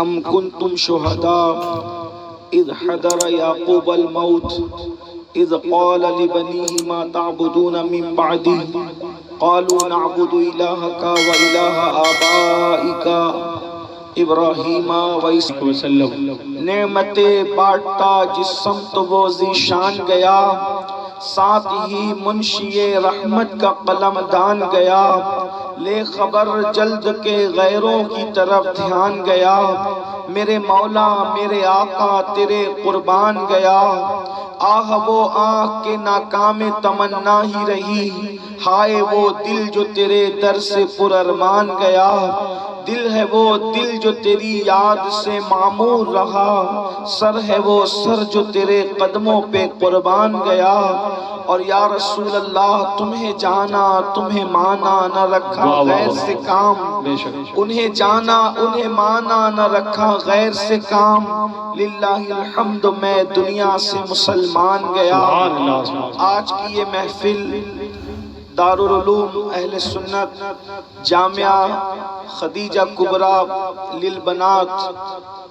ام کنتم شہداء اذ حضر یعقوب الموت اذ قال لبنیہ ما تعبدون من بعدی قالوا نعبد الہک و الہ آبائک ابراہیم وسلم۔ نعمتیں بانٹتا جس سمت وہ ذیشان گیا، ساتھ ہی منشی رحمت کا قلم دان گیا، لے خبر جلد کے غیروں کی طرف دھیان گیا، میرے مولا میرے آقا تیرے قربان گیا، آہ وہ آنکھ کے ناکام تمنا ہی رہی، ہائے وہ دل جو تیرے در سے پر ارمان گیا، دل ہے وہ دل جو تیری یاد سے معمور رہا، سر ہے وہ سر جو تیرے قدموں پہ قربان گیا، اور یا رسول اللہ تمہیں جانا تمہیں مانا نہ رکھا غیر سے کام، انہیں جانا انہیں مانا نہ رکھا غیر سے کام، للہ الحمد میں دنیا سے مسلمان گیا۔ آج کی یہ محفل دارالعلوم اہل سنت جامعہ خدیجہ کبریٰ للبنات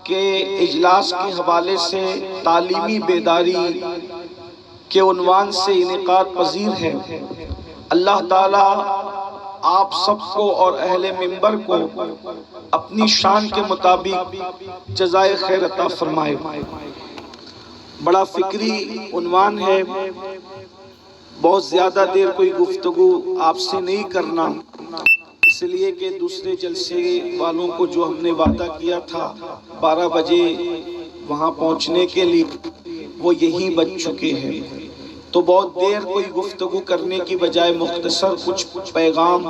کے اجلاس کے حوالے سے تعلیمی بیداری کے عنوان سے انعقاد پذیر ہے۔ اللہ تعالیٰ آپ سب کو اور اہل منبر کو اپنی شان کے مطابق جزائے خیر عطا فرمائے۔ بڑا فکری عنوان ہے، بہت زیادہ دیر کوئی گفتگو آپ سے نہیں کرنا، اس لیے کہ دوسرے جلسے والوں کو جو ہم نے وعدہ کیا تھا 12 بجے وہاں پہنچنے کے لیے وہ یہیں بج چکے ہیں، تو بہت دیر کوئی گفتگو کرنے کی بجائے مختصر کچھ پیغام،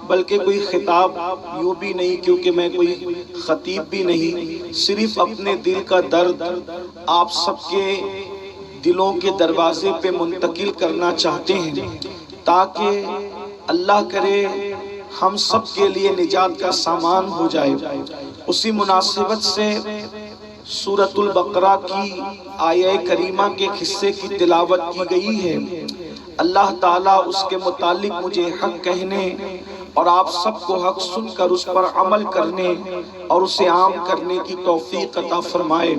بلکہ کوئی خطاب یوں بھی نہیں کیونکہ میں کوئی خطیب بھی نہیں، صرف اپنے دل کا درد آپ سب کے دلوں کے دروازے پہ منتقل کرنا چاہتے ہیں، تاکہ اللہ کرے ہم سب کے لیے نجات کا سامان ہو جائے۔ اسی مناسبت سے سورۃ البقرہ کی آیہ کریمہ کے حصے کی تلاوت کی گئی ہے۔ اللہ تعالیٰ اس کے متعلق مجھے حق کہنے اور آپ سب کو حق سن کر اس پر عمل کرنے اور اسے عام کرنے کی توفیق عطا فرمائے۔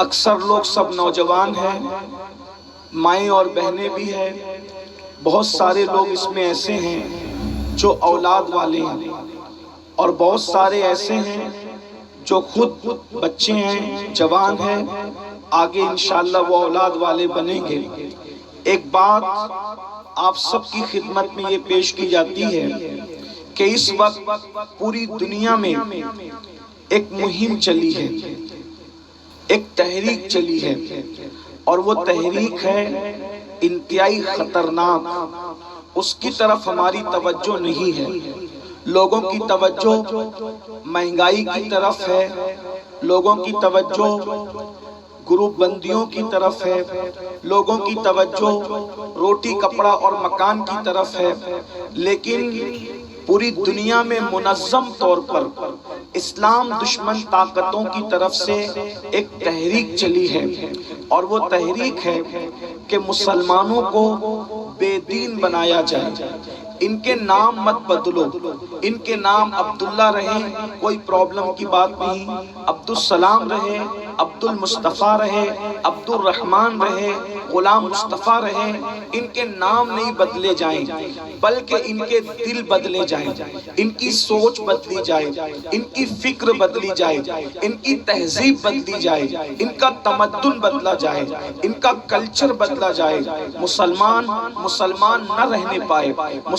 اکثر لوگ سب نوجوان ہیں، مائیں اور بہنیں بھی ہیں، بہت سارے لوگ اس میں ایسے ہیں جو اولاد والے ہیں، اور بہت سارے ایسے ہیں جو خود بچے ہیں، جوان ہیں، آگے انشاءاللہ وہ اولاد والے بنیں گے۔ ایک بات آپ سب کی خدمت میں یہ پیش کی جاتی ہے کہ اس وقت پوری دنیا میں ایک مہم چلی ہے، ایک تحریک چلی ہے، اور وہ تحریک ہے انتہائی خطرناک، اس کی طرف ہماری توجہ نہیں ہے۔ لوگوں کی توجہ مہنگائی کی طرف ہے، لوگوں کی توجہ گروپ بندیوں کی طرف ہے، لوگوں کی توجہ روٹی کپڑا اور مکان کی طرف ہے، لیکن پوری دنیا میں منظم طور پر اسلام دشمن طاقتوں کی طرف سے ایک تحریک چلی ہے، اور وہ تحریک ہے کہ مسلمانوں کو بے دین بنایا جائے۔ ان کے نام مت بدلو، ان کے نام عبداللہ رہے کوئی پرابلم کی بات نہیں، عبدالسلام رہے، عبد المصطفیٰ رہے، عبد الرحمن رہے، غلام مصطفیٰ رہے، ان کے نام نہیں بدلے جائیں، بلکہ ان کے دل بدلے جائیں، ان کی سوچ بدلی جائے، ان کی فکر بدلی جائے، ان کی تہذیب بدلی جائے، ان کا تمدن بدلا جائے، ان کا کلچر بدلا جائے۔ مسلمان نہ رہنے پائے،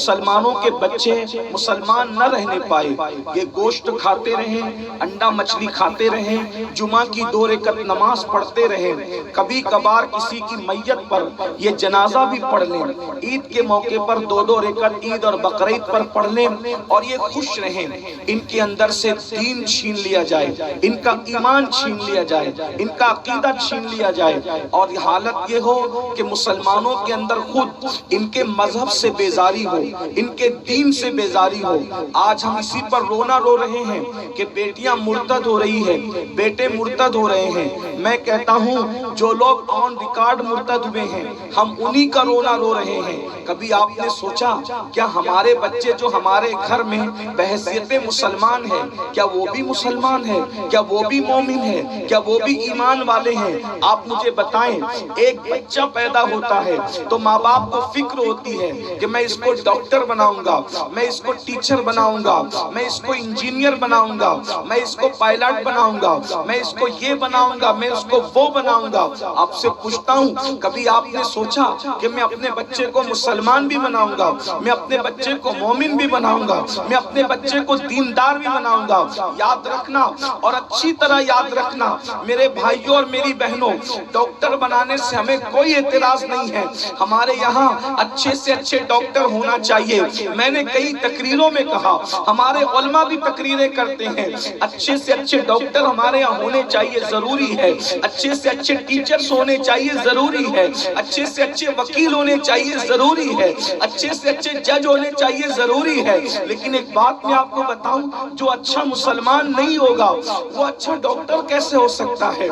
مسلمانوں کے بچے مسلمان نہ رہنے پائے، یہ گوشت کھاتے رہیں، انڈا مچھلی کھاتے رہیں، جمعہ کی 2 رکعت نماز پڑھتے رہیں، کبھی کبھار کسی کی میت پر یہ جنازہ بھی پڑھ لیں، عید کے موقع پر 2 رکعت عید اور بقرعید پر پڑھ لیں، اور یہ خوش رہیں۔ ان کے اندر سے دین چھین لیا جائے، ان کا ایمان چھین لیا جائے، ان کا عقیدہ چھین لیا جائے، اور حالت یہ ہو کہ مسلمانوں کے اندر خود ان کے مذہب سے بیزاری ہو، ان کے دین سے بیزاری ہو۔ آج ہم اسی پر رونا رو رہے ہیں کہ بیٹیاں مرتد ہو رہی ہے، بیٹے مرتد ہو رہے رہے ہیں. میں کہتا ہوں جو لوگ آن ریکارڈ مرتد ہوئے ہیں ہم انہی کا رونا رو رہے ہیں. کبھی آپ نے سوچا کیا ہمارے بچے جو ہمارے گھر میں بحیثیت مسلمان ہیں کیا وہ بھی مسلمان ہیں؟ کیا وہ بھی مومن ہیں؟ کیا وہ بھی ایمان والے ہیں؟ آپ مجھے بتائیں. ایک بچہ پیدا ہوتا ہے تو ماں باپ کو فکر ہوتی ہے کہ میں اس کو ڈاکٹر بناؤں گا، میں اس کو ٹیچر بناؤں گا، میں اس کو انجینئر بناؤں گا، میں اس کو پائلٹ بناؤں گا، میں اس کو یہ بناؤں گا، میں اس کو وہ بناؤں گا. آپ سے پوچھتا ہوں کبھی آپ نے سوچا کہ میں اپنے بچے کو مسلمان بھی بناؤں گا، میں اپنے بچے کو مومن بھی بناؤں گا، میں اپنے بچے کو دیندار بھی بناؤں گا؟ یاد رکھنا اور اچھی طرح یاد رکھنا میرے بھائیوں اور میری بہنوں، ڈاکٹر بنانے سے ہمیں کوئی اعتراض نہیں ہے. ہمارے یہاں اچھے سے اچھے ڈاکٹر ہونا چاہیے. میں نے کئی تقریروں میں کہا، ہمارے علماء بھی تقریریں کرتے ہیں، اچھے سے اچھے ڈاکٹر ہمارے یہاں ہونے چاہیے، ضروری ہے. اچھے سے اچھے ٹیچرز ہونے چاہیے، ضروری ہے. اچھے سے اچھے وکیل ہونے چاہیے، ضروری ہے. اچھے سے اچھے جج ہونے چاہیے، ضروری ہے. لیکن ایک بات میں آپ کو بتاؤں، جو اچھا مسلمان نہیں ہوگا وہ اچھا ڈاکٹر کیسے ہو سکتا ہے؟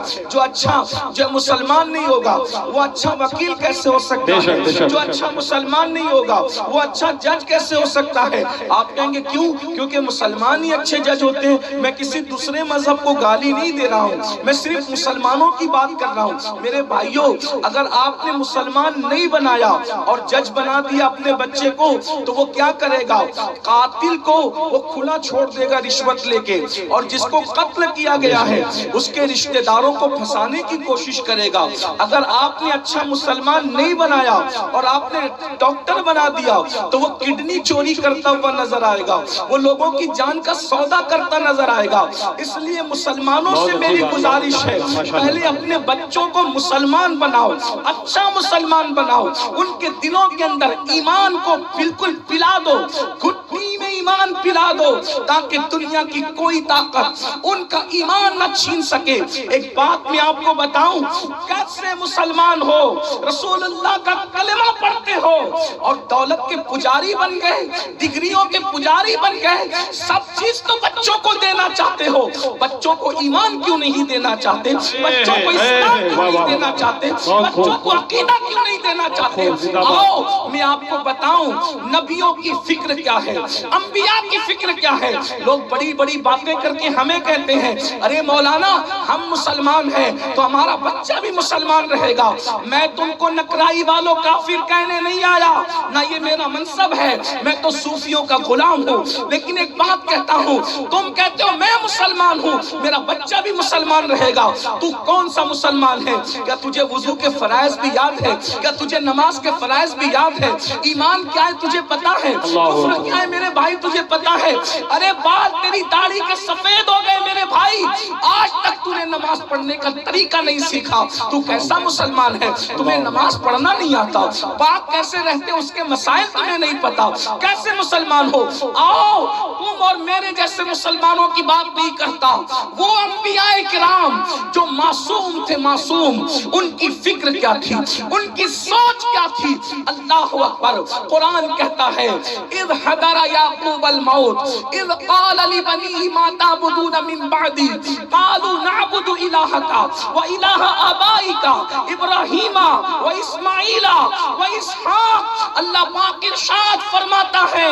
جو مسلمان نہیں ہوگا وہ اچھا وکیل کیسے ہو سکتا ہے؟ جو اچھا مسلمان نہیں ہوگا وہ اچھا جج کیسے ہو سکتا ہے؟ آپ کہیں گے کیوں؟ کیونکہ مسلمان ہی اچھے جج ہوتے ہیں. میں کسی دوسرے مذہب کو گالی نہیں دے رہا ہوں، میں صرف مسلمانوں کی بات کر رہا ہوں. میرے بھائیوں، اگر آپ نے مسلمان نہیں بنایا اور جج بنا دیا اپنے بچے کو تو وہ کیا کرے گا؟ قاتل کو وہ کھلا چھوڑ دے گا رشوت لے کے، اور جس کو قتل کیا گیا ہے اس کے رشتہ داروں کو پھنسانے کی کوشش کرے گا. اگر آپ نے اچھا مسلمان نہیں بنایا اور آپ نے ڈاکٹر بنا دیا تو وہ کڈنی چوری کرتا ہوا نظر آئے گا، وہ لوگوں کی جان کا سودا کرتا نظر آئے گا. اس لیے مسلمانوں سے میری گزارش ہے، پہلے اپنے بچوں کو مسلمان بناؤ، اچھا مسلمان بناؤ. ان کے دلوں کے اندر ایمان کو بالکل پلا دو، گھٹنی میں ایمان پلا دو، تاکہ دنیا کی کوئی طاقت ان کا ایمان نہ چھین سکے. ایک بات میں آپ کو بتاؤں، کیسے مسلمان ہو، رسول اللہ کا کلمہ پڑھتے ہو اور دولت کے پجاری بن گئے، ڈگریوں کے پجاری بن گئے، سب چیز تو بچوں کو دینا چاہتے ہو، بچوں کو ایمان کیوں نہیں دینا چاہتے؟ بچوں کو اسلام کیوں نہیں دینا چاہتے؟ بچوں کو عقیدہ کیوں نہیں دینا چاہتے؟ آؤ میں آپ کو بتاؤں نبیوں کی فکر کیا ہے، انبیاء کی فکر کیا ہے. لوگ بڑی بڑی باتیں کر کے ہمیں کہتے ہیں ارے مولانا ہم مسلمان ہیں تو ہمارا بچہ بھی مسلمان رہے گا. میں تم کو نقرائی والوں کافر کہنے نہیں آیا، نہ یہ میرا منصب ہے، میں تو صوفیوں کا غلام ہوں. لیکن ایک بات کہتا ہوں، تم کہتے ہو میں مسلمان ہوں، میرا بچہ بھی مسلمان رہے گا. تو کون سا مسلمان ہے؟ کیا تجھے وضو کے فرائض بھی یاد ہے؟ کیا تجھے نماز کے فرائض بھی یاد ہے؟ ایمان کیا ہے تجھے پتا ہے؟ کفر کیا ہے میرے بھائی تجھے پتا ہے؟ ارے بال تیری داڑھی کے سفید ہو گئے میرے بھائی، آج تک تو نے نماز پڑھنے کا طریقہ نہیں سیکھا، تو کیسا مسلمان ہے؟ تمہیں نماز پڑھنا نہیں آتا، پاک کیسے رہتے اس کے مسائل تمہیں نہیں پتا، کیسے مسلمان ہو؟ آؤ تم اور میرے جیسے مسلمانوں کی بات نہیں کرتا، وہ انبیاء کرام جو معصوم تھے، معصوم، ان کی فکر کیا تھی، ان کی سوچ کیا تھی؟ اللہ اکبر. قرآن کہتا ہے اذ حضر یعقوب الموت اذ قال لبنیہ ما تعبدون من بعدی قالوا نعبد الہک و الہ آبائک ابراہیم و اسماعیل و اسحاق. اللہ پاک ارشاد فرماتا ہے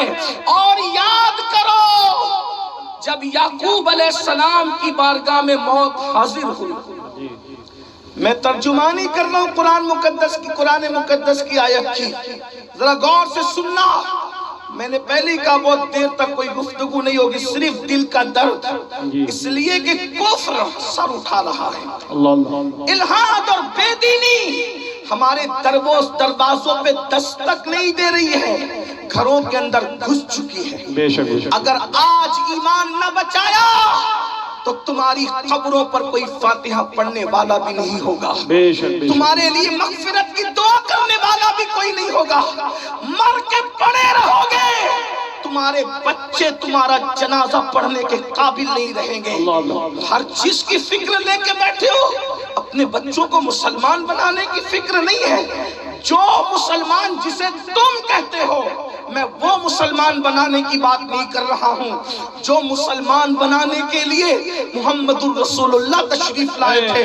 اور یاد کرو جب یعقوب علیہ السلام کی بارگاہ میں موت حاضر ہوئی. میں ترجمانی کر رہا ہوں قرآن مقدس کی آیت کی، ذرا غور سے سننا. میں نے پہلے کہا بہت دیر تک کوئی گفتگو نہیں ہوگی، صرف دل کا درد، اس لیے کہ کفر سر اٹھا رہا ہے، الہاد اور بے دینی ہمارے دروازوں پہ دستک نہیں دے رہی ہے، گھروں کے اندر گھس چکی ہے. اگر آج ایمان نہ بچایا تو تمہاری قبروں پر کوئی فاتحہ پڑھنے والا بھی نہیں ہوگا، تمہارے لیے مغفرت کی دعا کرنے والا بھی کوئی نہیں ہوگا، مر کے پڑے رہو گے. تمہارے بچے تمہارا جنازہ پڑھنے کے قابل نہیں رہیں گے. ہر چیز کی فکر لے کے بیٹھے ہو، اپنے بچوں کو مسلمان بنانے کی فکر نہیں ہے. جو مسلمان جسے تم کہتے ہو، میں وہ مسلمان بنانے کی بات نہیں کر رہا ہوں جو مسلمان بنانے کے لیے محمد الرسول اللہ تشریف لائے تھے،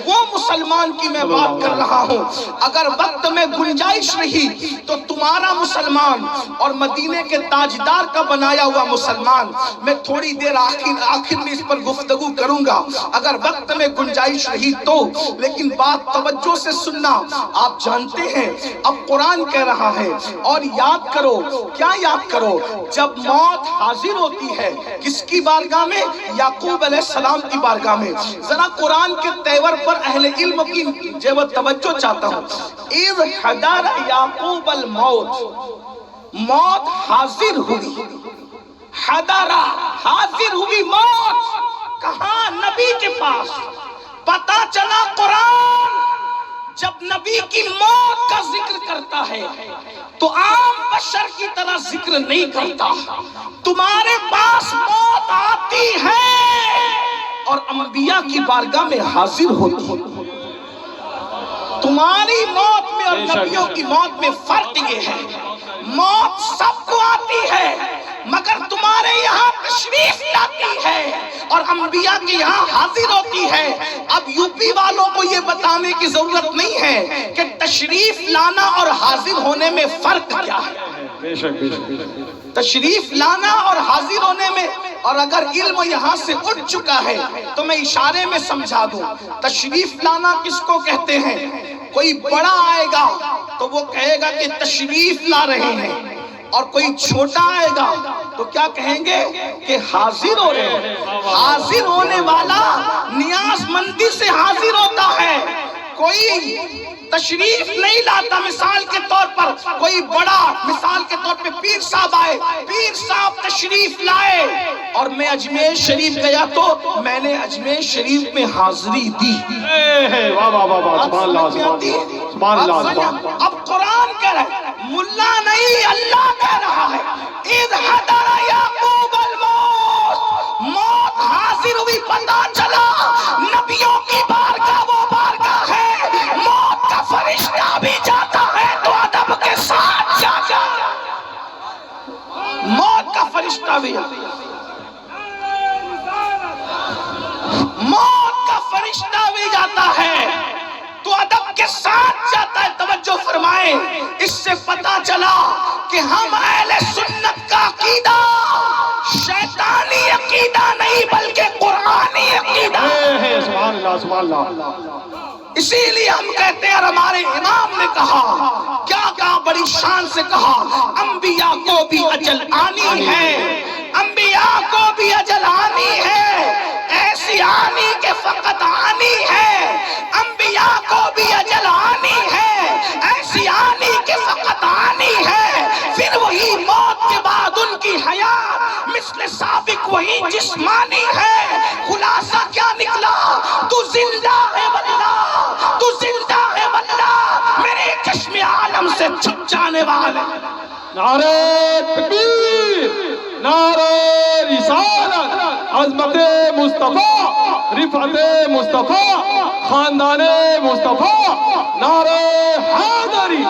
وہ مسلمان کی میں بات کر رہا ہوں۔ اگر وقت میں گنجائش رہی تو تمہارا مسلمان اور مدینے کے تاجدار کا بنایا ہوا مسلمان، میں تھوڑی دیر آخر میں اس پر گفتگو کروں گا اگر وقت میں گنجائش رہی تو، لیکن بات توجہ سے سننا۔ آپ جانتے ہیں اب قرآن کہہ رہا ہے اور یاد کرو، کیا یاد کرو؟ جب موت حاضر ہوتی ہے کس کی بارگاہ میں؟ یعقوب علیہ السلام کی بارگاہ میں۔ ذرا قرآن کے تیور پر اہل علم کی جو توجہ چاہتا ہوں۔ اذ حضر یعقوب الموت، موت حاضر ہوئی، حضرہ حاضر ہوئی موت، کہاں؟ نبی کے پاس۔ پتا چلا قرآن جب نبی کی موت کا ذکر کرتا ہے تو عام بشر کی طرح ذکر نہیں کرتا۔ تمہارے پاس موت آتی ہے اور انبیاء کی بارگاہ میں حاضر ہوتی ہے۔ تمہاری موت میں اور نبیوں کی موت میں فرق یہ ہے، موت سب کو آتی ہے مگر تمہارے یہاں تشریف لاتی ہے اور انبیاء کے یہاں حاضر ہوتی ہے۔ اب یو پی والوں کو یہ بتانے کی ضرورت نہیں ہے کہ تشریف لانا اور حاضر ہونے میں فرق کیا ہے۔ تشریف لانا اور حاضر ہونے میں، اور اگر علم یہاں سے اٹھ چکا ہے تو میں اشارے میں سمجھا دوں۔ تشریف لانا کس کو کہتے ہیں؟ کوئی بڑا آئے گا تو وہ کہے گا کہ تشریف لا رہے ہیں، اور کوئی چھوٹا آئے گا تو کیا کہیں گے کہ حاضر ہو رہے ہیں۔ حاضر ہونے والا نیاز مندی سے حاضر ہوتا ہے، کوئی تشریف نہیں لاتا۔ مثال کے طور پر کوئی بڑا، مثال کے طور پہ پیر صاحب آئے، پیر صاحب تشریف لائے اور میں اجمیر شریف گیا تو میں نے اجمیر شریف میں حاضری دی۔ اب قرآن کہہ رہا ہے، ملا نہیں اللہ کہہ رہا ہے، اذ حضر یعقوب الموت، موت حاضر ہوئی۔ پتہ چلا نبیوں کی بارگاہ وہ بارگاہ ہے، موت کا فرشتہ بھی جاتا ہے تو ادب کے ساتھ جاتا ہے۔ موت کا فرشتہ بھی جاتا ہے، موت کا فرشتہ بھی جاتا ہے تو ادب کے ساتھ جاتا ہے۔ توجہ فرمائیں، اس سے پتا چلا کہ ہم اہل سنت کا عقیدہ شیطانی عقیدہ نہیں بلکہ قرآنی عقیدہ ہے۔ سبحان اللہ، سبحان اللہ۔ اسی لیے ہم کہتے ہیں، اور ہمارے امام نے کہا، کیا کہا؟ بڑی شان سے کہا، انبیاء کو بھی اجل آنی ہے، انبیاء کو بھی اجل آنی ہے، ایسی آنی کہ فقط آنی ہے۔ انبیاء کو بھی اجل آنی ہے، ایسی آنی کہ فقط آنی ہے۔ پھر وہی موت کے بعد ان کی حیات مثل سابق وہی جسمانی ہے۔ خلاصہ کیا نکلا؟ تو زندہ ہے واللہ، تو زندہ ہے واللہ، میرے چشم عالم سے چھپ جانے والے۔ نعرہ تکبیر، نعرہ رسالت، عظمت مصطفیٰ، رفعت مصطفیٰ، خاندان مصطفیٰ، نعرہ حیدری۔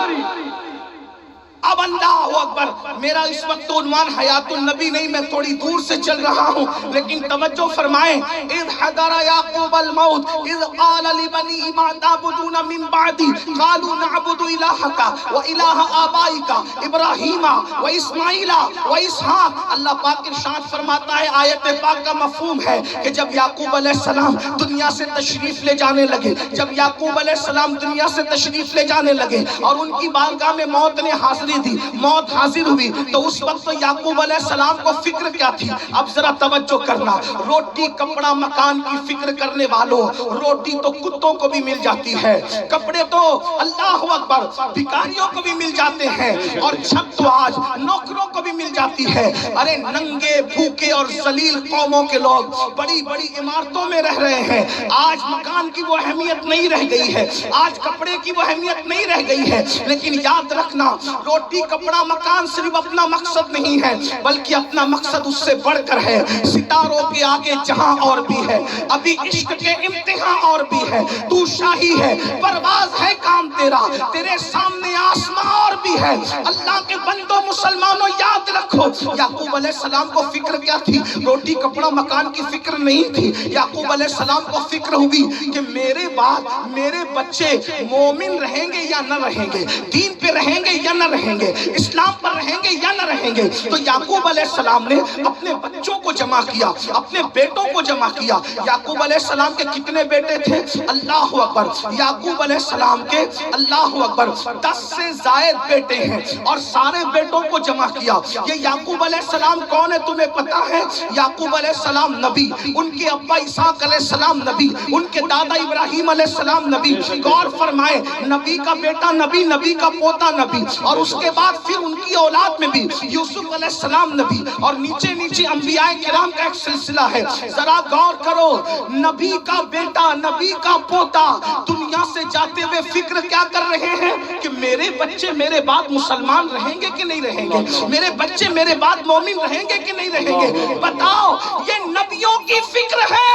اب اللہ اکبر، میرا اس وقت عنوان حیات النبی نہیں، میں تھوڑی دور سے چل رہا ہوں، لیکن توجہ فرمائیں۔ اذ حضر یعقوب الموت اذ قال لبنیہ ما تعبدون من بعدی قالوا نعبد الہک والہ آبائک ابراہیم واسماعیل واسحاق۔ اللہ پاک ارشاد فرماتا ہے، آیت پاک کا مفہوم ہے کہ جب یعقوب علیہ السلام دنیا سے تشریف لے جانے لگے، جب یعقوب علیہ السلام دنیا سے تشریف لے جانے لگے اور ان کی بارگاہ میں موت نے حاضری دی، موت حاضر ہوئی، تو اس وقت یعقوب علیہ السلام کو فکر کیا تھی؟ اب ذرا توجہ کرنا، روٹی کپڑا مکان کی فکر کرنے والوں، روٹی تو کتوں کو بھی مل جاتی ہے، کپڑے تو اللہ اکبر بھکاریوں کو بھی مل جاتے ہیں، اور چھت تو آج نوکروں کو بھی مل جاتی ہے۔ ارے ننگے بھوکے اور ذلیل قوموں کے لوگ بڑی بڑی عمارتوں میں رہ رہے ہیں، آج مکان کی وہ اہمیت نہیں رہ گئی ہے، آج کپڑے کی وہ اہمیت نہیں رہ گئی ہے، لیکن یاد رکھنا روٹی کپڑا مکان صرف اپنا مقصد نہیں ہے، بلکہ اپنا مقصد اس سے بڑھ کر ہے۔ ستاروں کے آگے جہاں اور بھی ہے، ابھی عشق کے امتحان اور بھی ہے، تو شاہی ہے پرواز ہے کام تیرا، تیرے سامنے آسمان اور بھی ہے۔ اللہ کے بندوں مسلمانوں یاد رکھو، یعقوب علیہ السلام کو فکر کیا تھی؟ روٹی کپڑا مکان کی فکر نہیں تھی۔ یعقوب علیہ السلام کو فکر ہوئی کہ میرے بعد میرے بچے مومن رہیں گے یا نہ رہیں گے، دین پہ رہیں گے یا نہ رہیں گے، اسلام پر رہیں گے یا نہ رہیں گے۔ تو یعقوب علیہ السلام نے اپنے بچوں کو جمع کیا، اپنے بیٹوں کو جمع کیا۔ یعقوب علیہ السلام کے کتنے بیٹے تھے؟ اللہ اکبر، یعقوب علیہ السلام کے اللہ اکبر 10 سے زائد بیٹے ہیں، اور سارے بیٹوں کو جمع کیا۔ یہ یعقوب علیہ السلام کون ہے تمہیں پتا ہے؟ یعقوب علیہ السلام نبی، ان کے ابا اسحاق علیہ السلام نبی، ان کے دادا ابراہیم علیہ السلام نبی۔ غور فرمائے، نبی کا بیٹا نبی، نبی کا پوتا نبی، اور اس کے بعد پھر ان کی اولاد میں بھی یوسف علیہ السلام نبی، اور نیچے نیچے انبیاء کرام کا ایک سلسلہ ہے۔ ذرا غور کرو، نبی کا بیٹا نبی کا پوتا دنیا سے جاتے ہوئے فکر کیا کر رہے ہیں کہ میرے بچے میرے بعد مسلمان رہیں گے کہ نہیں رہیں گے، میرے بچے میرے بعد مومن رہیں گے کہ نہیں رہیں گے۔ بتاؤ، یہ نبیوں کی فکر ہے۔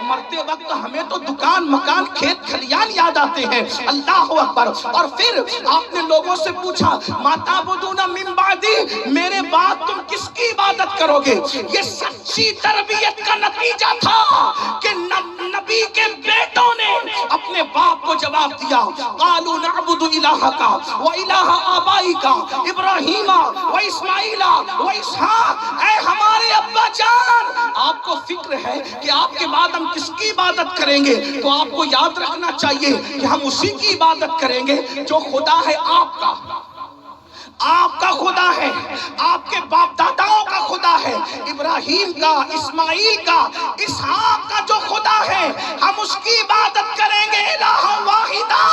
مرتے وقت ہمیں تو دکان مکان کھیت کھلیان یاد آتے ہیں، اللہ اکبر۔ اور پھر آپ نے لوگوں سے پوچھا ما تعبدون من بعدی، میرے بعد تم کس کی عبادت کرو گے؟ یہ سچی تربیت کا نتیجہ تھا کہ نبی کے بیٹوں نے اپنے باپ کو جواب دیا، قالوا نعبد الہک و الہ آبائک ابراہیم و اسماعیل و اسحاق۔ اے ہمارے ابا جان، آپ کو فکر ہے کہ آپ کے بعد ہم کس کی عبادت کریں گے، تو آپ کو یاد رکھنا چاہیے کہ ہم اسی کی عبادت کریں گے جو خدا ہے آپ کا، آپ کا خدا ہے، آپ کے باپ داداؤں کا خدا ہے، ابراہیم کا، اسماعیل کا، اسحاق کا جو خدا ہے، ہم اس کی عبادت کریں گے۔ الہ واحدہ،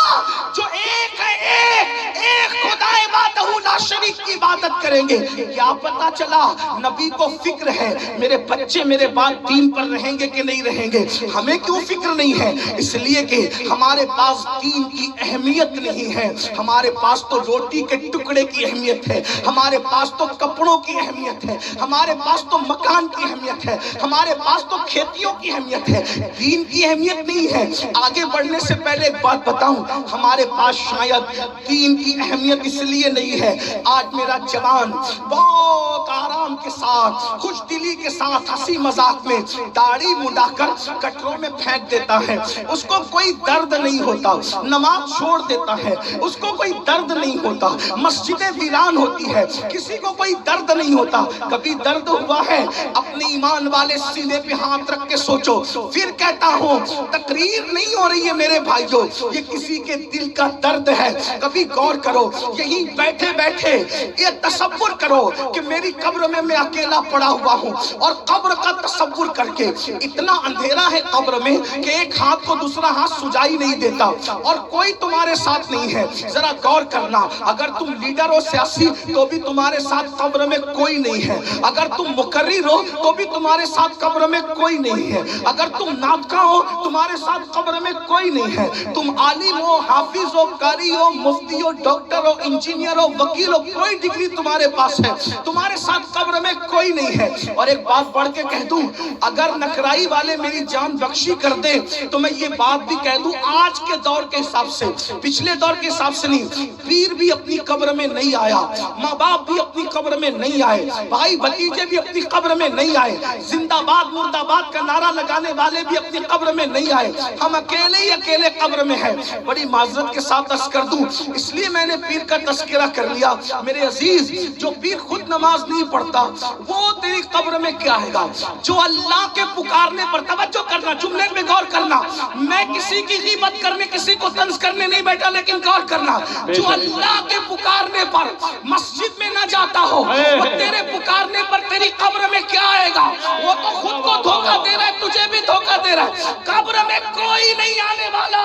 جو ایک ہے، ایک خدا وحدہ لا شریک کی عبادت کریں گے۔ کیا پتا چلا؟ نبی کو فکر ہے میرے بچے میرے بعد دین پر رہیں گے کہ نہیں رہیں گے۔ ہمیں کیوں فکر نہیں ہے؟ اس لیے کہ ہمارے پاس دین کی اہمیت نہیں ہے، ہمارے پاس تو روٹی کے ٹکڑے کی اہمیت ہے، ہمارے پاس تو کپڑوں کی اہمیت ہے، ہمارے پاس تو مکان کی اہمیت ہے، ہمارے پاس تو کھیتیوں کی اہمیت ہے، دین کی اہمیت نہیں ہے۔ آگے بڑھنے سے پہلے ایک بات بتاؤں، ہمارے پاس شاید دین کی اہمیت اس لیے نہیں ہے۔ آج میرا جوان بہت آرام کے ساتھ، خوش دلی کے ساتھ، ہنسی مذاق میں داڑھی منڈا کر گٹروں میں پھینک دیتا ہے، اس کو کوئی درد نہیں ہوتا، نماز چھوڑ دیتا ہے، اس کو کوئی درد نہیں ہوتا، مسجدیں ویران ہوتی ہے، کسی کو کوئی درد نہیں ہوتا۔ کبھی درد ہوا ہے؟ اپنے ایمان والے سینے پہ ہاتھ رکھ کے سوچو۔ پھر کہتا ہوں، تقریر نہیں ہو رہی ہے میرے بھائیوں، یہ کسی کے دل کا درد ہے۔ کبھی غور کرو، یہیں بیٹھے بیٹھے یہ تصور کرو کہ میری قبر میں اکیلا پڑا ہوا ہوں، اور قبر کا تصور کر کے اتنا اندھیرا ہے قبر میں کہ ایک ہاتھ کو دوسرا ہاتھ سجائی نہیں دیتا، اور کوئی تمہارے ساتھ نہیں ہے۔ ذرا غور کرنا، اگر تم لیڈر ہو سیاسی تو بھی تمہارے ساتھ قبر میں کوئی نہیں ہے، اگر تم مقرر ہو تو بھی تمہارے ساتھ قبر میں کوئی نہیں ہے، اگر تم ناطقہ ہو تمہارے ساتھ قبر میں کوئی نہیں ہے، تم عالم ہو، حافظ ہو، قاری ہو، مفتی ہو، ڈاکٹر ہو، انجینئر ہو، وکیل ہو، کوئی ڈگری تمہارے پاس ہے، تمہارے ساتھ قبر میں کوئی نہیں ہے۔ اور ایک بات بڑھ کے کہہ دوں، اگر نقرائی والے میری جان بخشی کر دیں تو میں یہ بات بھی کہہ دوں، آج کے دور کے حساب سے، پچھلے دور کے حساب سے نہیں، پیر بھی اپنی قبر میں نہیں آیا، ماں باپ بھی اپنی قبر میں نہیں آئے، بھائی بھتیجے بھی اپنی قبر میں نہیں آئے، زندہ باد مردہ باد کا نعرہ لگانے والے بھی اپنی قبر میں نہیں آئے، ہم اکیلے ہی اکیلے قبر میں ہیں۔ بڑی معذرت کے ساتھ عرض کر دوں، اس لیے میں نے پیر کا تذکرہ کر لیا۔ میرے عزیز، جو پیر خود نماز نہیں پڑھتا وہ تیری قبر میں کیا ہے گا؟ جو اللہ کے پکارنے پر توجہ کرنا، جملے میں غور کرنا، میں کسی کی غیبت کرنے، کسی کو طنز کرنے نہیں بیٹھا، لیکن غور کرنا، جو اللہ کے پکارنے پر مسجد میں نہ جاتا ہو، وہ تیرے پکارنے پر تیری قبر میں کیا آئے گا؟ وہ تو خود کو دھوکہ دے رہا ہے، تجھے بھی دھوکہ دے رہا ہے۔ قبر میں کوئی نہیں آنے والا،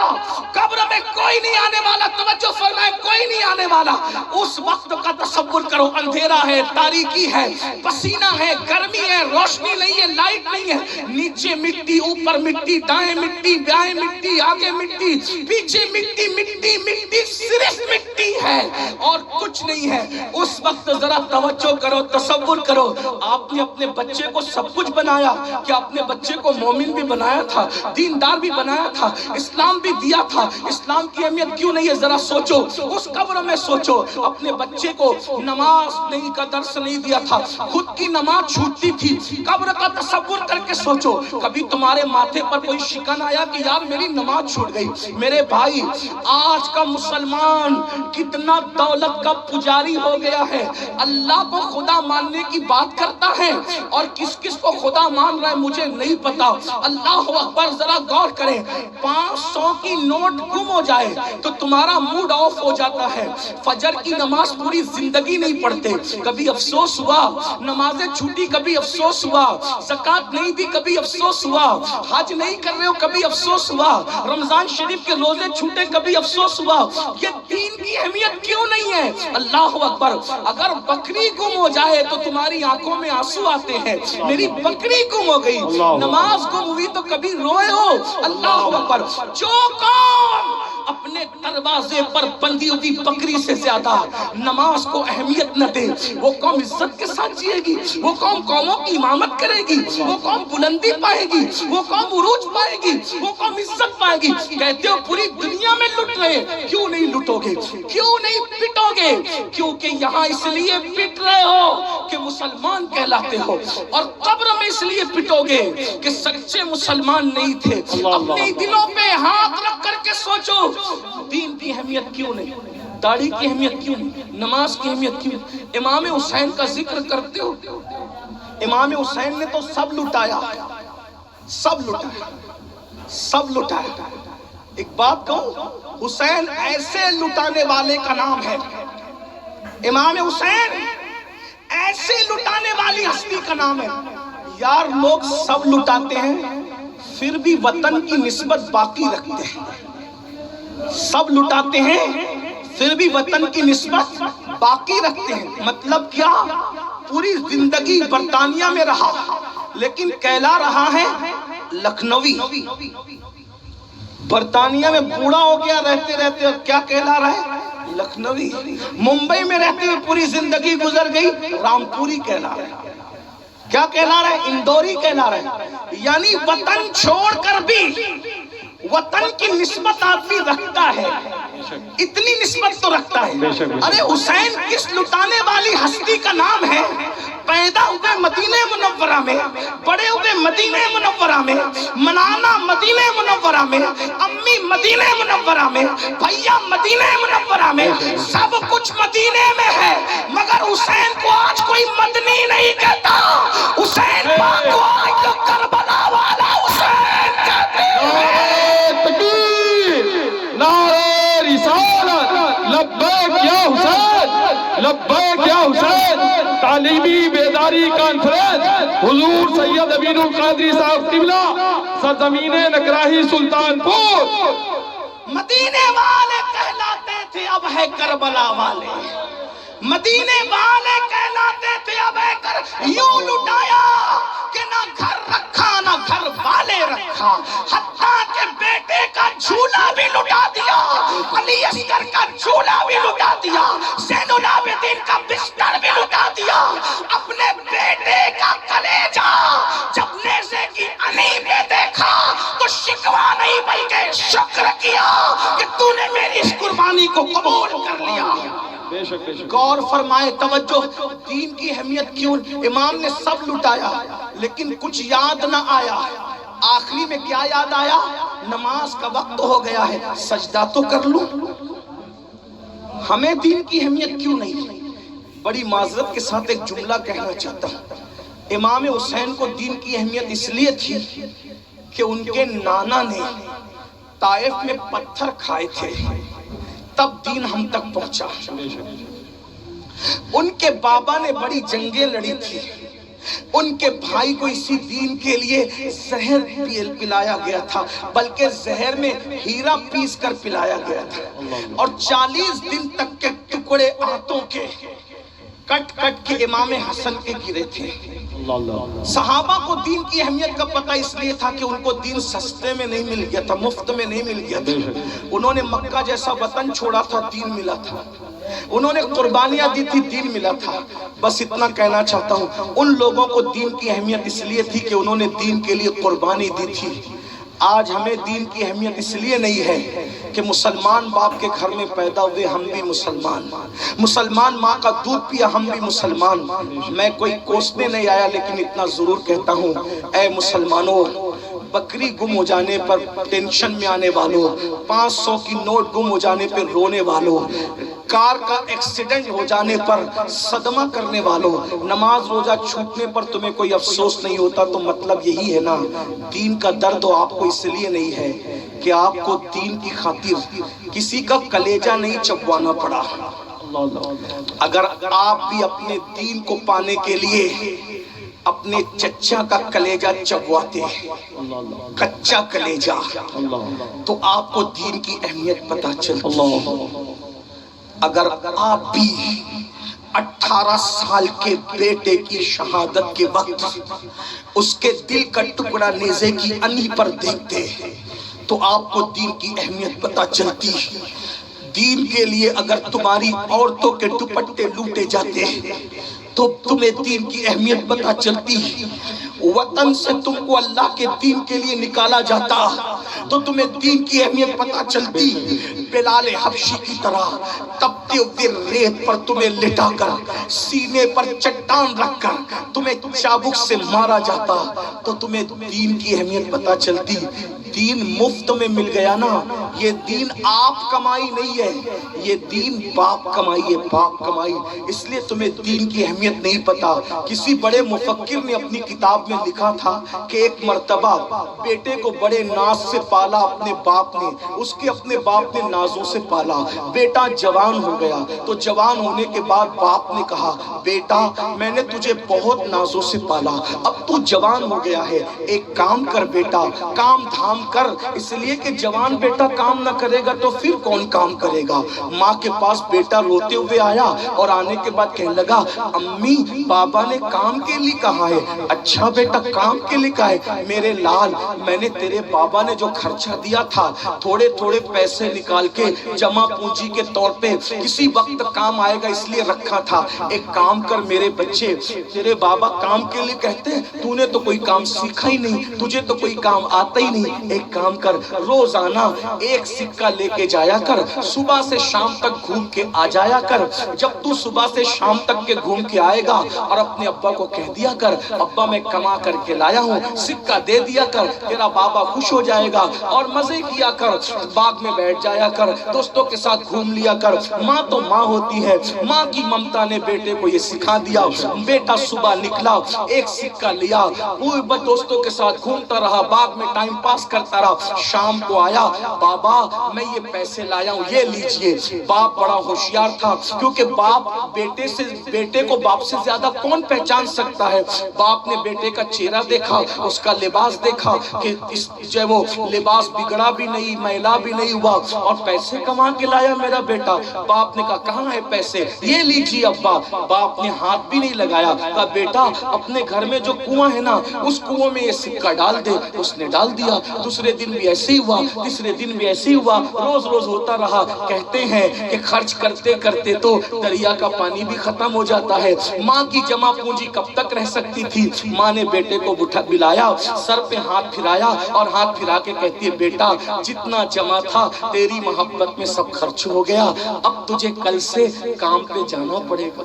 قبر میں کوئی نہیں آنے والا، توجہ فرمائے، کوئی نہیں آنے والا. اس وقت کا تصور کرو, اندھیرا ہے, تاریکی ہے, پسینہ ہے, گرمی ہے, روشنی نہیں ہے, لائٹ نہیں ہے, نیچے مٹی, اوپر مٹی, دائیں مٹی, بائیں مٹی, آگے مٹی, پیچھے مٹی, مٹی مٹی, صرف مٹی ہے اور کچھ نہیں ہے. اس وقت ذرا توجہ کرو, تصور کرو, آپ نے اپنے بچے کو سب کچھ بنایا, کہ اپنے بچے کو مومن بھی بنایا تھا, دیندار بھی بنایا تھا, اسلام بھی دیا تھا. اسلام کی اہمیت کیوں نہیں ہے ذرا سوچو. اس قبر میں سوچو, اپنے بچے کو نماز نہیں کا درس نہیں دیا تھا, خود کی نماز چھوٹتی تھی. قبر کا تصور کر کے سوچو, کبھی تمہارے ماتھے پر کوئی شکن آیا کہ یار میری نماز چھوٹ گئی؟ میرے بھائی, آج کا مسلمان کتنا دولت کا پجاری ہو گیا ہے, اللہ کو خدا ماننے کی بات کرتا ہے, اور کس کس کو خدا مان رہا ہے مجھے نہیں پتا. اللہ اکبر, ذرا غور کریں, 500 کی نوٹ گم ہو جائے تو تمہارا موڈ آف ہو جاتا ہے. فجر کی نماز پوری زندگی نہیں پڑھتے, کبھی افسوس ہوا. نمازیں چھوٹی, کبھی افسوس ہوا. زکات نہیں دی, کبھی افسوس ہوا. حج نہیں کر رہے ہو, کبھی افسوس ہوا. رمضان شریف کے روزے چھوٹے, کبھی افسوس ہوا. یہ دین کی اہمیت کیوں نہیں ہے؟ اللہ اکبر, اگر بکری گم ہو جائے تو تمہاری آنکھوں میں آنسو آتے ہیں, میری بکری گم ہو گئی. نماز گم ہوئی تو کبھی روئے ہو؟ اللہ اکبر. جو قوم اپنے دروازے پر بندھی ہوئی بکری سے زیادہ نماز کو اہمیت نہ دے, وہ قوم عزت کے ساتھ جیے گی, وہ قوم قوموں کی امامت کرے گی, وہ قوم بلندی پائے گی, وہ قوم عروج پائے گی, وہ قوم عزت پائے گی. کہتے ہو پوری دنیا میں لٹ رہے, کیوں نہیں لٹو گے؟ کیوں نہیں پٹو گے؟ کیونکہ یہاں اس لیے پٹ رہے ہو کہ مسلمان کہلاتے ہو, اور قبر میں اس لیے پٹو گے کہ سچے مسلمان نہیں تھے. اپنے دلوں پہ ہاتھ رکھ کر کے سوچو, دین کی اہمیت کیوں نہیں, داڑھی کی اہمیت کیوں نہیں, نماز کی اہمیت کیوں نہیں؟ امام حسین کا ذکر کرتے ہو, امام حسین نے تو سب لٹایا, سب لٹایا, سب لٹایا. ایک بات کہوں, حسین ایسے لٹانے والے کا نام ہے, امام حسین ایسے لٹانے والی ہستی کا نام ہے. یار لوگ سب لٹاتے ہیں پھر بھی وطن کی نسبت باقی رکھتے ہیں. سب لٹاتے ہیں پھر بھی وطن کی نسبت باقی رکھتے ہیں. مطلب کیا؟ پوری زندگی برطانیہ میں رہا لیکن کہلا رہا ہے لکھنوی. برطانیہ میں بوڑھا ہو گیا رہتے رہتے, اور کیا کہلا رہا ہے؟ لکھنوی. ممبئی میں رہتے ہوئے پوری زندگی گزر گئی, رامپوری کہلا رہا ہے. کیا کہلا رہا ہے؟ اندوری کہلا رہا ہے. یعنی وطن چھوڑ کر بھی وطن کی نسبت آدمی رکھتا ہے, اتنی نسبت تو رکھتا ہے. ارے حسین کس لٹانے والی ہستی کا نام ہے؟ پیدا ہوئے مدینہ منورہ میں, بڑے ہوئے مدینہ منورہ میں, منانا مدینہ منورہ میں, امی مدینہ منورہ میں, بھیا مدینہ منورہ میں, سب کچھ مدینہ میں ہے, مگر حسین کو آج کوئی مدنی نہیں کہتا. حسین پاک کو آج تو کربلا والا حسین کہتے ہیں. نعرہ رسالت, لبیک یا حسین, لبیک یا حسین. تعلیمی بیداری کانفرنس حضور سید امین القادری صاحب قبلہ, سرزمین نگراہی سلطانپور. مدینے والے کہلاتے تھے, اب ہے کربلا والے. مدینے والے کہلاتے تھے, اب ہے یوں لٹایا کہ نہ گھر رکھا نہ گھر والے رکھا, حتیٰ کہ بیٹے کا جھولا بھی لٹا دیا, علی اصغر کا جھولا بھی لٹا دیا, زین العابدین کا بستر بھی لٹا دیا. اپنے بیٹے کا کلیجہ جب نیزے کی علی پہ دیکھا تو شکوہ نہیں بلکہ شکر کیا کہ تو نے میری اس قربانی کو قبول کر لیا. غور فرمائے, توجہ, دین کی اہمیت کیوں؟ امام نے سب لٹایا لیکن کچھ یاد نہ آیا. آخری میں کیا یاد آیا؟ نماز کا وقت ہو گیا ہے, سجدہ تو کر لوں. ہمیں دین کی اہمیت کیوں نہیں؟ بڑی معذرت کے ساتھ ایک جملہ کہنا چاہتا ہوں. امام حسین کو دین کی اہمیت اس لیے تھی کہ ان کے نانا نے طائف میں پتھر کھائے تھے, تب دین ہم تک پہنچا. ان کے بابا نے بڑی جنگیں لڑی تھی, ان کے بھائی کو اسی دین کے لیے زہر پلایا گیا تھا، بلکہ زہر میں ہیرا پیس کر پلایا گیا تھا، اور 40 دن تک کے ٹکڑے آنتوں کے کٹ کٹ کے امام حسن کے گرے تھے۔ صحابہ کو دین کی اہمیت کا پتہ اس لیے تھا کہ ان کو دین سستے میں نہیں مل گیا تھا، مفت میں نہیں مل گیا تھا۔ انہوں نے مکہ جیسا وطن چھوڑا تھا، دین ملا تھا۔ انہوں نے قربانیاں دی تھی، دین ملا تھا۔ بس اتنا کہنا چاہتا ہوں، ان لوگوں کو دین کی اہمیت اس لیے تھی کہ انہوں نے دین کے لیے قربانی دی تھی۔ آج ہمیں دین کی اہمیت اس لیے نہیں ہے کہ مسلمان باپ کے گھر میں پیدا ہوئے، ہم بھی مسلمان ماں کا دودھ پیا، ہم بھی مسلمان۔ میں کوئی کوسنے نہیں آیا، لیکن اتنا ضرور کہتا ہوں، اے مسلمانوں، بکری گم ہو جانے پر ٹینشن میں آنے والوں، 500 کی نوٹ گم ہو جانے پر رونے والوں، کار کا ایکسیڈنٹ ہو جانے پر صدمہ کرنے والوں، نماز روزہ چھوٹنے پر تمہیں کوئی افسوس نہیں ہوتا، تو مطلب یہی ہے نا، دین کا درد آپ کو اس لیے نہیں ہے کہ آپ کو دین کی خاطر کسی کا کلیجہ نہیں چبوانا پڑا۔ اگر آپ بھی اپنے دین کو پانے کے لیے اپنے چچا کا کلیجہ چبواتے، کچا کلیجہ، تو آپ کو دین کی اہمیت پتہ چلتی۔ اگر آپ بھی 18 سال کے بیٹے کی شہادت کے وقت اس کے دل کا ٹکڑا نیزے کی انہی پر دیکھتے تو آپ کو دین کی اہمیت پتہ چلتی۔ دین کے لیے اگر تمہاری عورتوں کے دوپٹے لوٹے جاتے تو تمہیں دین کی اہمیت پتہ چلتی۔ وطن سے تم کو اللہ کے دین کے لیے نکالا جاتا تو تمہیں دین کی اہمیت پتہ چلتی۔ بلال حبشی کی طرح تپتے ہوئے ریت پر تمہیں لٹا کر، سینے پر چٹان رکھ کر تمہیں چابک سے مارا جاتا تو تمہیں دین کی اہمیت پتہ چلتی۔ دین مفت میں مل گیا نا، یہ دین آپ کمائی نہیں ہے، یہ دین باپ کمائی ہے، باپ کمائی۔ اس لیے تمہیں دین کی اہمیت نہیں پتا۔ کسی بڑے مفکر نے اپنی کتاب میں لکھا تھا کہ ایک مرتبہ بیٹے کو بڑے ناز سے پالا اپنے باپ نے، اس کے اپنے باپ نے نازوں سے پالا۔ بیٹا جوان ہو گیا تو جوان ہونے کے بعد باپ نے کہا، بیٹا میں نے تجھے بہت نازوں سے پالا، اب تو جوان ہو گیا ہے، ایک کام کر بیٹا، کام دھام کر، اس لیے کہ جوان بیٹا کام نہ کرے گا تو پھر کون کام کرے گا۔ ماں کے پاس بیٹا روتے ہوئے آیا اور آنے کے بعد کہنے لگا، امی بابا نے کام کے لیے کہا ہے۔ اچھا بیٹا کام کے لیے کہا ہے؟ میرے لال میں نے تیرے بابا نے جو خرچہ دیا تھا تھوڑے تھوڑے پیسے نکال کے جمع پونجی کے طور پہ کسی وقت کام آئے گا اس لیے رکھا تھا۔ ایک کام کر میرے بچے، تیرے بابا کام کے لیے کہتے ہیں، تو نے تو کوئی کام سیکھا ہی نہیں، تجھے تو کوئی کام آتا ہی نہیں۔ ایک کام کر، روزانہ ایک سکہ لے کے جایا کر، صبح سے شام تک گھوم کے آ جایا کر۔ جب تو صبح سے شام تک کے گھوم کے آئے گا اور اپنے ابا کو کہہ دیا کر، ابا میں کما کر کے لایا ہوں، سکہ دے دیا کر، تیرا بابا خوش ہو جائے گا اور مزے کیا کر، باغ میں بیٹھ جایا کر، دوستوں کے ساتھ گھوم لیا کر۔ ماں تو ماں ہوتی ہے، ماں کی ممتا نے بیٹے کو یہ سکھا دیا۔ بیٹا صبح نکلا، ایک سکہ لیا، وہ دوستوں کے ساتھ گھومتا رہا، باغ میں ٹائم پاس کرتا رہا۔ شام کو آیا، بابا میں یہ پیسے لایا ہوں، یہ لیجئے۔ باپ بڑا ہوشیار تھا، کیونکہ باپ بیٹے کو باپ سے زیادہ کون پہچان سکتا ہے۔ باپ نے بیٹے کا چہرہ دیکھا، اس کا لباس دیکھا کہ جو ہے وہ لباس بگڑا بھی نہیں، میلا بھی نہیں ہوا، اور پیسے کما کے لایا میرا بیٹا۔ باپ نے کہا کہاں ہے پیسے؟ یہ لیجیے ابا۔ باپ نے ہاتھ بھی نہیں لگایا، کہا بیٹا اپنے گھر میں جو کنواں ہے نا اس کنویں میں یہ سکہ ڈال دے۔ اس نے ڈال دیا۔ دوسرے دن بھی ایسے ہی ہوا، تیسرے دن بھی ایسے ہی ہوا، روز روز ہوتا رہا۔ کہتے ہیں کہ خرچ کرتے کرتے تو دریا کا پانی بھی ختم ہو جاتا ہے۔ ماں کی جمع پونجی کب تک رہ سکتی تھی؟ ماں نے بیٹے کو بلایا، سر پہ ہاتھ پھرایا اور ہاتھ پھرا کے کہتی ہے، بیٹا جتنا جمع تھا تیری محبت میں سب خرچ ہو گیا، اب تجھے کل سے کام پہ جانا پڑے گا،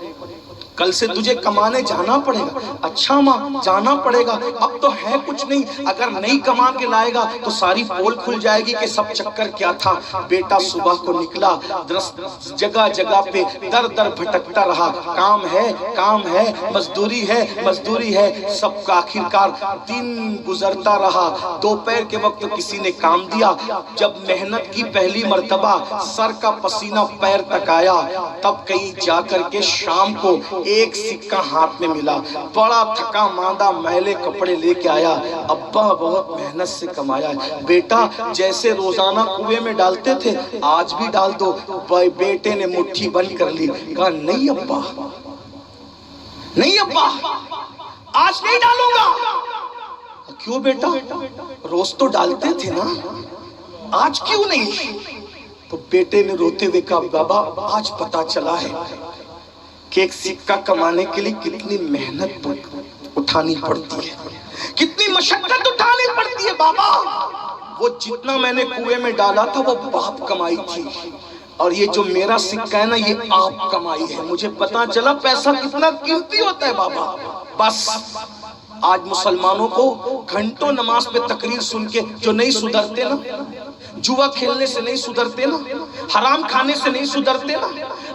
کل سے تجھے کمانے جانا پڑے گا۔ اچھا ماں جانا پڑے گا، اب تو ہے کچھ نہیں، اگر نہیں کما کے لائے گا تو ساری پول کھل جائے گی کہ سب چکر کیا تھا۔ بیٹا صبح کو نکلا، جگہ جگہ پہ در در بھٹکتا رہا، کام ہے، مزدوری ہے، سب کا آخرکار دن گزرتا رہا۔ دوپہر کے وقت کسی نے کام دیا، جب محنت کی پہلی مرتبہ سر کا پسینہ پیر تک آیا، تب کہیں جا کر کے شام کو ایک سکہ ہاتھ میں ملا، بڑا تھکا ماندہ میلے کپڑے لے کے آیا، ابا بہت محنت سے کمایا ہے، بیٹا جیسے روزانہ کنویں میں ڈالتے تھے آج بھی ڈال دو۔ بیٹے نے مٹھی بند کر لی، کہا نہیں ابا، نہیں ابا آج نہیں ڈالوں گا۔ کیوں بیٹا؟ روز تو ڈالتے تھے نا، آج کیوں نہیں؟ تو بیٹے نے روتے ہوئے کہا بابا آج پتا چلا ہے کہ ایک سکہ کمانے کے لیے کتنی محنت اٹھانی پڑتی ہے، کتنی مشقت اٹھانی پڑتی ہے بابا۔ وہ جتنا میں نے کنویں میں ڈالا تھا وہ باپ کمائی تھی، اور یہ جو میرا سکہ ہے نا یہ آپ کمائی ہے۔ مجھے پتا چلا پیسہ کتنا قیمتی ہوتا ہے بابا۔ بس آج مسلمانوں کو گھنٹوں نماز پہ تقریر سن کے جو نہیں سدھرتے نا، جوا کھیلنے سے نہیں سدھرتے نا، حرام کھانے سے نہیں سدھرتے نا،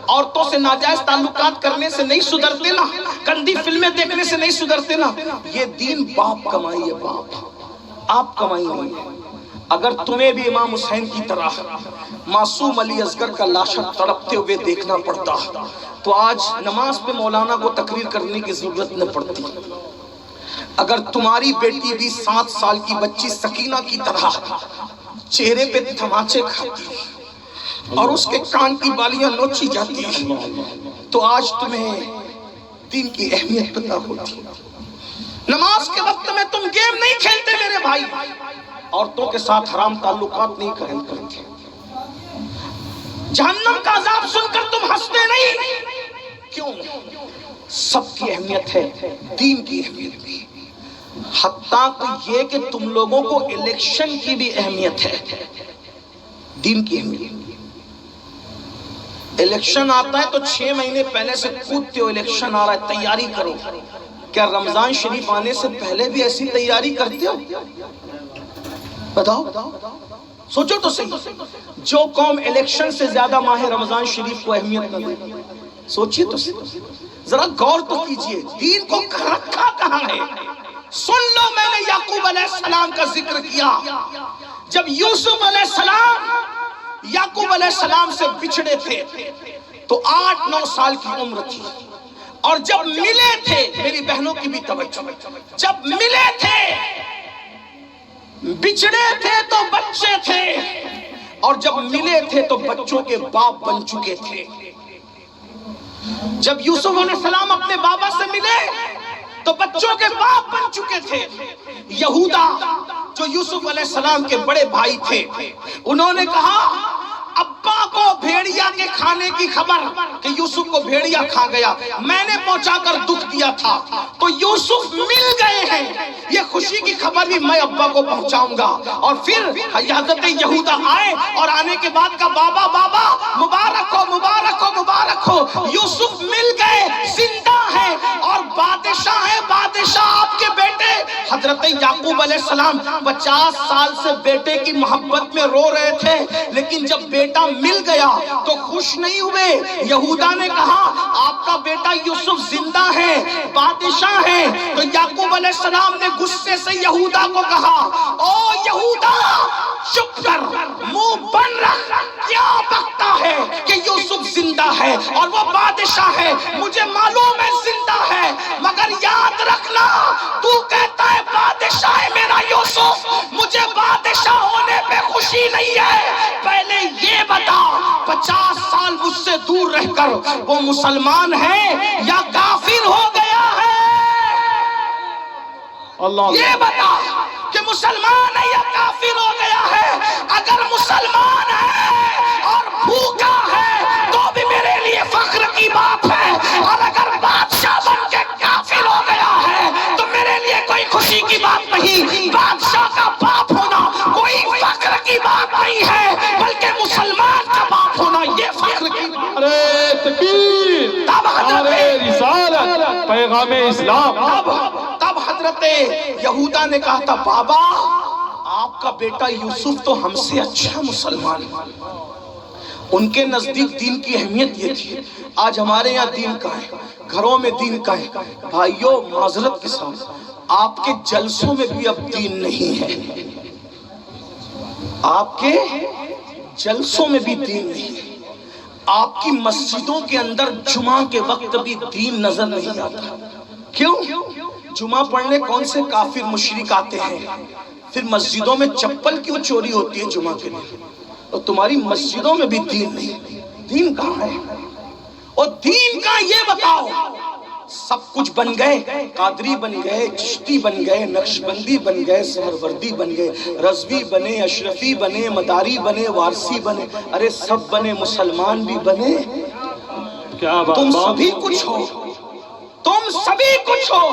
عورتوں سے ناجائز تعلقات کرنے سے نہیں سدھرتے نا، گندی فلمیں دیکھنے سے نہیں سدھرتے نا، یہ دین باپ کمائی ہے، باپ، آپ کمائی نہیں ہے۔ اگر تمہیں بھی امام حسین کی طرح معصوم علی اصغر کا لاشا تڑپتے ہوئے دیکھنا پڑتا تو آج نماز پہ مولانا کو تقریر کرنے کی ضرورت نہ پڑتی۔ اگر تمہاری بیٹی بھی 7 سال کی بچی سکینہ کی طرح چہرے پہ تماچے کھاتی اور اس کے کان کی بالیاں نوچی جاتی تو آج تمہیں دین کی اہمیت پتہ ہوتی۔ نماز کے وقت میں تم گیم نہیں کھیلتے میرے بھائی، عورتوں کے ساتھ حرام تعلقات نہیں کرتے، جہنم کا عذاب سن کر تم ہنستے نہیں، کیوں؟ سب کی اہمیت ہے، دین کی اہمیت بھی، حتیٰ کہ یہ کہ تم لوگوں کو الیکشن کی بھی اہمیت ہے، دین کی اہمیت۔ الیکشن آتا ہے تو 6 مہینے پہلے سے کودتے ہو، الیکشن آ رہا ہے تیاری کرو۔ کیا رمضان شریف آنے سے پہلے بھی ایسی تیاری کرتے ہو؟ بتاؤ، سوچو تو صحیح۔ جو قوم الیکشن سے زیادہ ماہ رمضان شریف کو اہمیت نہ دے، سوچئے تو صحیح، ذرا غور تو کیجئے، دین کو رکھا کہاں ہے؟ سن لو، میں نے یعقوب علیہ السلام کا ذکر کیا، جب یوسف علیہ السلام یعقوب علیہ السلام سے بچھڑے تھے تو 8-9 سال کی عمر تھی، اور جب ملے تھے، میری بہنوں کی بھی توجہ، جب ملے تھے بچھڑے تھے تو بچے تھے، اور جب ملے تھے تو بچوں کے باپ بن چکے تھے۔ جب یوسف علیہ السلام اپنے بابا سے ملے تو بچوں کے باپ بن چکے تھے۔ یہودا جو یوسف علیہ السلام کے بڑے بھائی تھے، انہوں نے کہا ابا کو بھیڑیا کے کھانے کی خبر کہ یوسف کو بھیڑیا کھا گیا، میں نے پہنچا کر دکھ دیا تھا، تو یوسف مل گئے ہیں، یہ خوشی کی خبر بھی میں ابا کو پہنچاؤں گا۔ اور پھر حضرت یہودا آئے اور آنے کے بعد کا بابا بابا مبارک ہو مبارک ہو مبارک ہو، یوسف مل گئے، زندہ ہے اور بادشاہ ہے، بادشاہ آپ کے بیٹے۔ حضرت یعقوب علیہ السلام 50 سال سے بیٹے کی محبت میں رو رہے تھے، لیکن جب بیٹا مل گیا تو خوش نہیں ہوئے۔ یہودا نے کہا آپ کا بیٹا یوسف زندہ ہے، بادشاہ ہے، تو یعقوب علیہ السلام نے غصے سے یہودا کو کہا او یہودا چپ کر، منہ بند رکھ، کیا بکتا ہے کہ یوسف زندہ ہے اور وہ بادشاہ ہے؟ مجھے معلوم ہے زندہ ہے، مگر یاد رکھنا تو کہتا ہے بادشاہ ہے میرا یوسف، مجھے بادشاہ ہونے پہ خوشی نہیں ہے۔ پہلے یہ بتا 50 سال مجھ سے دور رہ کر وہ مسلمان ہے یا کافر ہو گیا ہے؟ یہ بتا کہ مسلمان ہے یا کافر ہو گیا ہے؟ اگر مسلمان ہے اور بھوکا ہے تو بھی میرے لیے فخر کی بات ہے، اور اگر بادشاہ بن کے کافر ہو گیا ہے تو میرے لیے کوئی خوشی کی بات نہیں۔ بادشاہ کا باپ ہونا کوئی فخر کی بات نہیں ہے، بلکہ مسلمان کا باپ ہونا یہ فخر کی بات ہے۔ نعرہ تکبیر، نعرہ رسالت، پیغام اسلام۔ تب حضرت یہودا نے کہا تھا بابا آپ کا بیٹا یوسف تو ہم سے اچھا مسلمان ہے۔ ان کے نزدیک دین کی اہمیت یہ تھی۔ آج ہمارے یہاں دین کا ہے، گھروں میں دین کا ہے۔ بھائیوں معذرت کے ساتھ آپ کے جلسوں میں بھی اب دین نہیں ہے، آپ کے جلسوں میں بھی دین نہیں ہے۔ آپ کی مسجدوں کے اندر جمعہ کے وقت بھی دین نظر نہیں آتا. کیوں؟ جمعہ پڑھنے کون سے کافر مشرک آتے ہیں؟ پھر مسجدوں میں چپل کیوں چوری ہوتی ہے جمعہ کے دن؟ اور تمہاری مسجدوں میں بھی دین نہیں. دین کہاں ہے؟ اور دین کا یہ بتاؤ. سب کچھ بن گئے، قادری بن گئے، چشتی بن گئے، نقشبندی بن گئے، سہروردی بن گئے، رضوی بنے، اشرفی بنے، مداری بنے، وارسی بنے، ارے سب بنے، مسلمان بھی بنے. کیا بات، تم سبھی کچھ ہو، تم سبھی کچھ ہو،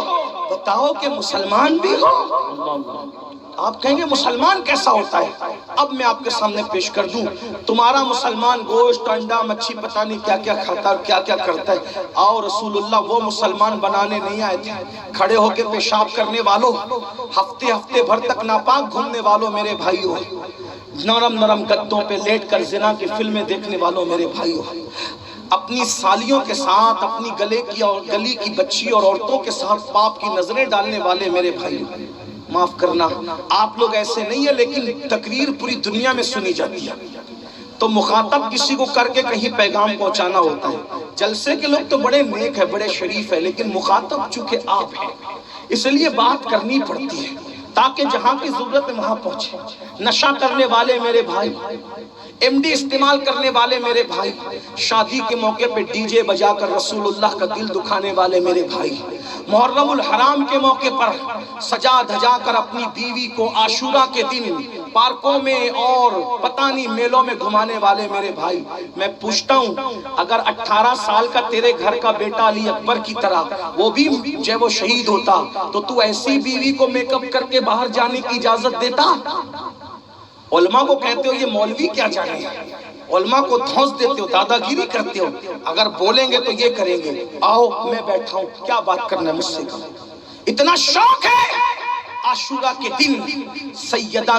بتاؤ کہ مسلمان بھی ہو. آپ کہیں گے مسلمان کیسا ہوتا ہے؟ اب میں آپ کے سامنے پیش کر دوں. تمہارا مسلمان گوشت، انڈا، مچھی پتہ نہیں کیا کیا کھاتا اور کیا کیا کرتا ہے. آؤ رسول اللہ وہ مسلمان بنانے نہیں آئے تھے. کھڑے ہو کے پیشاب کرنے والوں، ہفتے ہفتے بھر تک ناپاک گھومنے والوں میرے بھائیوں، نرم نرم گدوں پہ لیٹ کر زنا کی فلمیں دیکھنے والوں میرے بھائیوں، اپنی سالیوں کے ساتھ اپنی گلی کی بچی اور عورتوں کے ساتھ پاپ کی نظریں ڈالنے والے میرے بھائیوں، معاف کرنا آپ لوگ ایسے نہیں ہیں، لیکن تقریر پوری دنیا میں سنی جاتی ہے. تو مخاطب کسی کو کر کے کہیں پیغام پہنچانا ہوتا ہے. جلسے کے لوگ تو بڑے نیک ہیں، بڑے شریف ہیں، لیکن مخاطب چونکہ آپ ہیں اس لیے بات کرنی پڑتی ہے تاکہ جہاں کی ضرورت ہے وہاں پہنچے. نشہ کرنے والے میرے بھائی، ایم ڈی استعمال کرنے والے میرے بھائی، شادی کے موقع پہ ڈی جے بجا کر رسول اللہ کا دل دکھانے والے میرے بھائی، محرم الحرام کے موقع پر سجا دھجا کر اپنی بیوی کو عاشورہ کے دن پارکوں میں اور پتہ نہیں میلوں میں گھمانے والے میرے بھائی، میں پوچھتا ہوں اگر 18 سال کا تیرے گھر کا بیٹا علی اکبر کی طرح وہ بھی جب وہ شہید ہوتا تو تو ایسی بیوی کو میک اپ کر کے باہر جانے کی اجازت دیتا؟ علماء کو کہتے ہو یہ مولوی کیا جانے، علماء کو دھونس دیتے ہو، دادا گیری کرتے ہو، اگر بولیں گے تو یہ کریں گے. آؤ میں بیٹھا ہوں، کیا بات کرنا ہے مجھ سے؟ اتنا شوق ہے عاشورہ کے دن سیدہ